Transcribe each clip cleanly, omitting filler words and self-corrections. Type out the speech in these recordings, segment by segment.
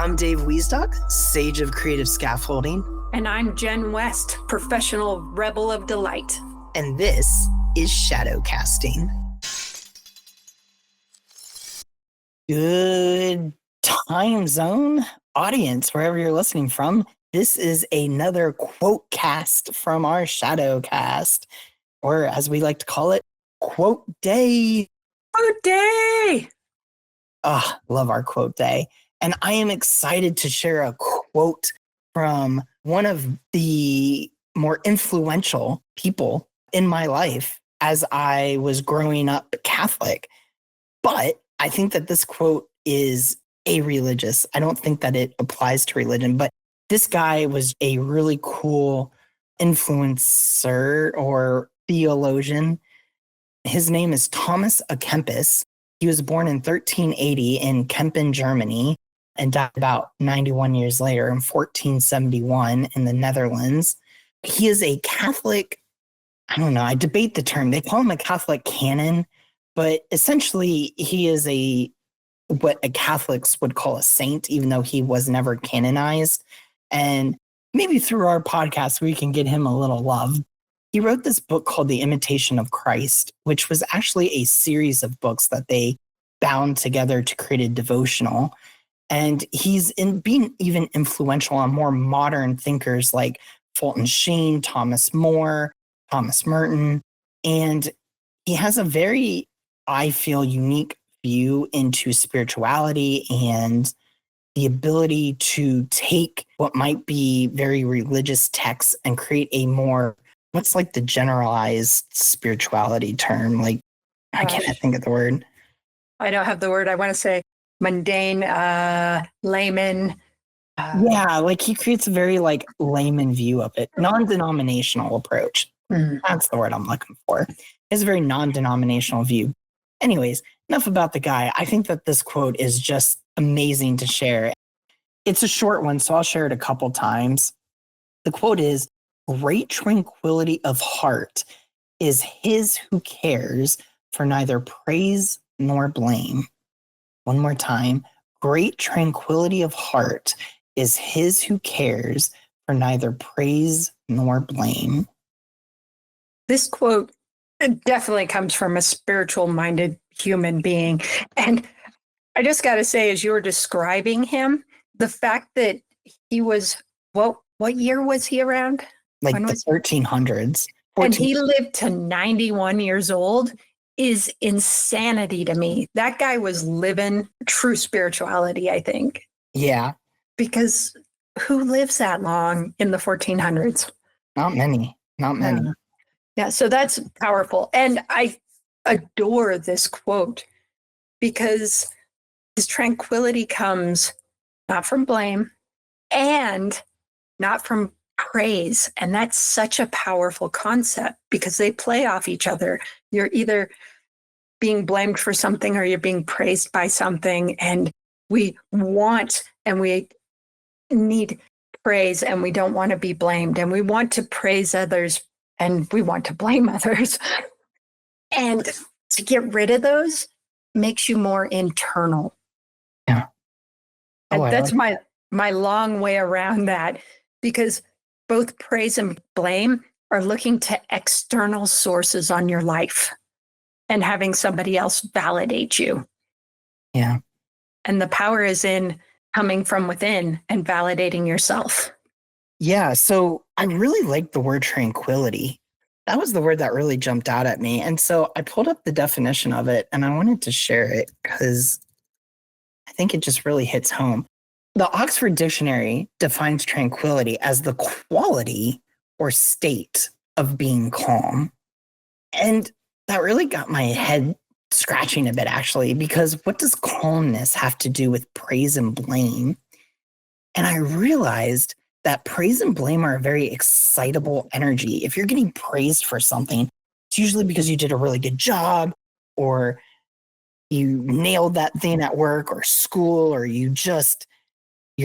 I'm Dave Wiesdock, Sage of Creative Scaffolding. And I'm Jen West, Professional Rebel of Delight. And this is Shadowcasting. Good time zone audience, wherever you're listening from. This is another quote cast from our Shadowcast, or as we like to call it, Quote Day. Quote Day! Love our quote day. And I am excited to share a quote from one of the more influential people in my life as I was growing up Catholic. But I think that this quote is a-religious. I don't think that it applies to religion, but this guy was a really cool influencer or theologian. His name is Tomas a Kempis. He was born in 1380 in Kempin, Germany, and died about 91 years later in 1471 in the Netherlands. He is a Catholic, I don't know, I debate the term. They call him a Catholic canon, but essentially he is what Catholics would call a saint, even though he was never canonized. And maybe through our podcast, we can get him a little love. He wrote this book called The Imitation of Christ, which was actually a series of books that they bound together to create a devotional. And he's been even influential on more modern thinkers like Fulton Sheen, Thomas More, Thomas Merton. And he has a very, I feel, unique view into spirituality and the ability to take what might be very religious texts and create a more, what's like the generalized spirituality term? Like, I can't think of the word. I don't have the word. I want to say mundane, layman. Yeah, like he creates a very like layman view of it, non-denominational approach. That's the word I'm looking for. It's a very non-denominational view. Anyways, enough about the guy. I think that this quote is just amazing to share. It's a short one, so I'll share it a couple times. The quote is, "Great tranquility of heart is his who cares for neither praise nor blame." One more time. "Great tranquility of heart is his who cares for neither praise nor blame." This quote definitely comes from a spiritual-minded human being. And I just got to say, as you were describing him, the fact that he was, what year was he around? Like the 1300s. And he lived to 91 years old is insanity to me. That guy was living true spirituality, I think. Yeah. Because who lives that long in the 1400s? Not many. Yeah, so that's powerful. And I adore this quote because his tranquility comes not from blame and not from praise. And that's such a powerful concept because they play off each other. You're either being blamed for something or you're being praised by something. And we want and we need praise and we don't want to be blamed. And we want to praise others and we want to blame others. And to get rid of those makes you more internal. Yeah. And that's my long way around that, because both praise and blame are looking to external sources on your life and having somebody else validate you. Yeah. And the power is in coming from within and validating yourself. Yeah. So I really like the word tranquility. That was the word that really jumped out at me. And so I pulled up the definition of it and I wanted to share it because I think it just really hits home. The Oxford Dictionary defines tranquility as the quality or state of being calm. And that really got my head scratching a bit, actually, because what does calmness have to do with praise and blame? And I realized that praise and blame are a very excitable energy. If you're getting praised for something, it's usually because you did a really good job or you nailed that thing at work or school, or you're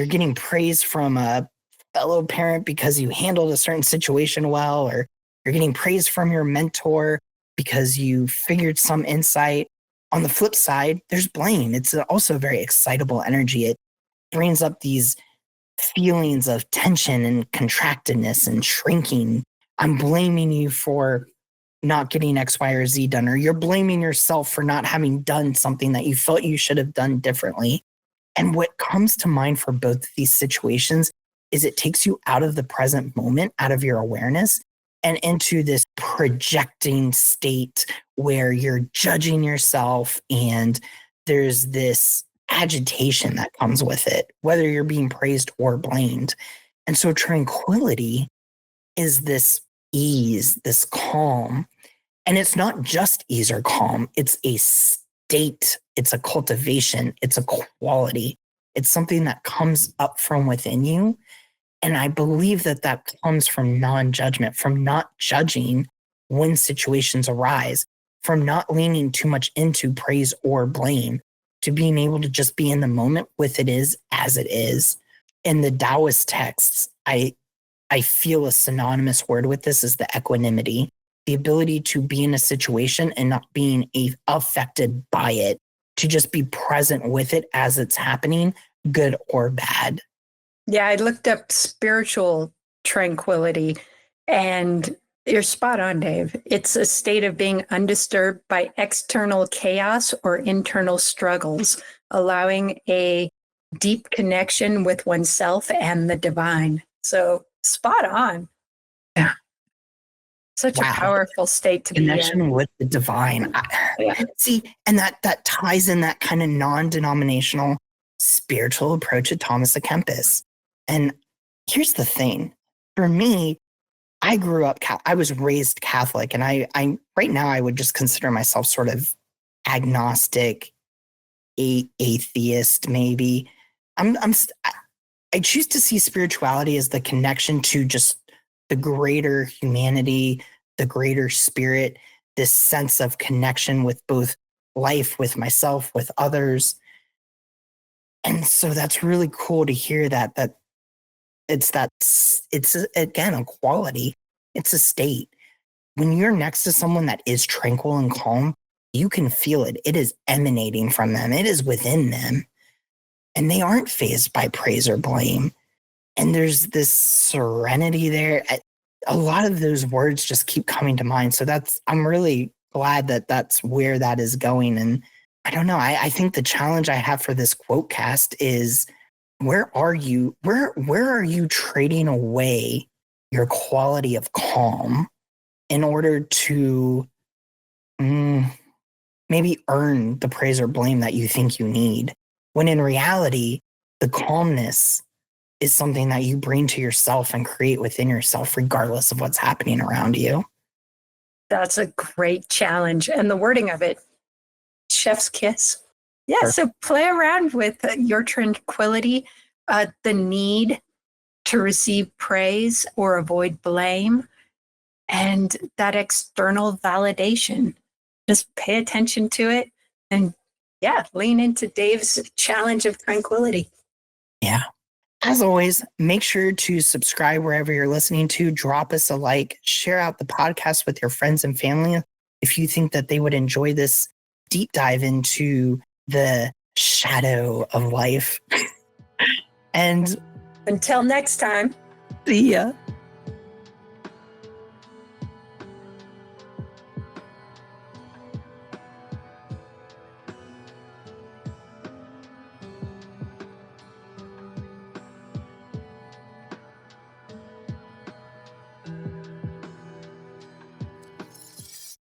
getting praise from a fellow parent because you handled a certain situation well, or you're getting praise from your mentor because you figured some insight. On the flip side, there's blame. It's also a very excitable energy. brings up these feelings of tension and contractedness and shrinking. I'm blaming you for not getting X, Y, or Z done, or you're blaming yourself for not having done something that you felt you should have done differently. And what comes to mind for both of these situations is it takes you out of the present moment, out of your awareness, and into this projecting state where you're judging yourself, and there's this agitation that comes with it, whether you're being praised or blamed. And so tranquility is this ease, this calm. And it's not just ease or calm, it's a state, it's a cultivation, it's a quality. It's something that comes up from within you. And I believe that that comes from non-judgment, from not judging when situations arise, from not leaning too much into praise or blame, to being able to just be in the moment with it is as it is. In the Taoist texts, I feel a synonymous word with this is the equanimity, the ability to be in a situation and not being affected by it, to just be present with it as it's happening, good or bad. Yeah, I looked up spiritual tranquility, and you're spot on, Dave. It's a state of being undisturbed by external chaos or internal struggles, allowing a deep connection with oneself and the divine. So spot on. Yeah. Such Wow. a powerful state to be Connection in. with the divine. See, and that ties in that kind of non-denominational spiritual approach of Thomas à Kempis. And here's the thing. For me, I grew up, I was raised Catholic, and I right now I would just consider myself sort of agnostic, atheist, maybe. I choose to see spirituality as the connection to just the greater humanity, the greater spirit, this sense of connection with both life, with myself, with others. And so that's really cool to hear that it's again a quality. It's a state. When you're next to someone that is tranquil and calm, you can feel it. It is emanating from them. It is within them. And they aren't fazed by praise or blame. And there's this serenity there. A lot of those words just keep coming to mind. So I'm really glad that that's where that is going. And I don't know. I think the challenge I have for this quote cast is where are you trading away your quality of calm in order to maybe earn the praise or blame that you think you need, when in reality, the calmness is something that you bring to yourself and create within yourself, regardless of what's happening around you. That's a great challenge. And the wording of it, chef's kiss. Yeah. Sure. So play around with your tranquility, the need to receive praise or avoid blame, and that external validation. Just pay attention to it and lean into Dave's challenge of tranquility. Yeah. As always, make sure to subscribe wherever you're listening to, drop us a like, share out the podcast with your friends and family if you think that they would enjoy this deep dive into the shadow of life. And until next time, see ya.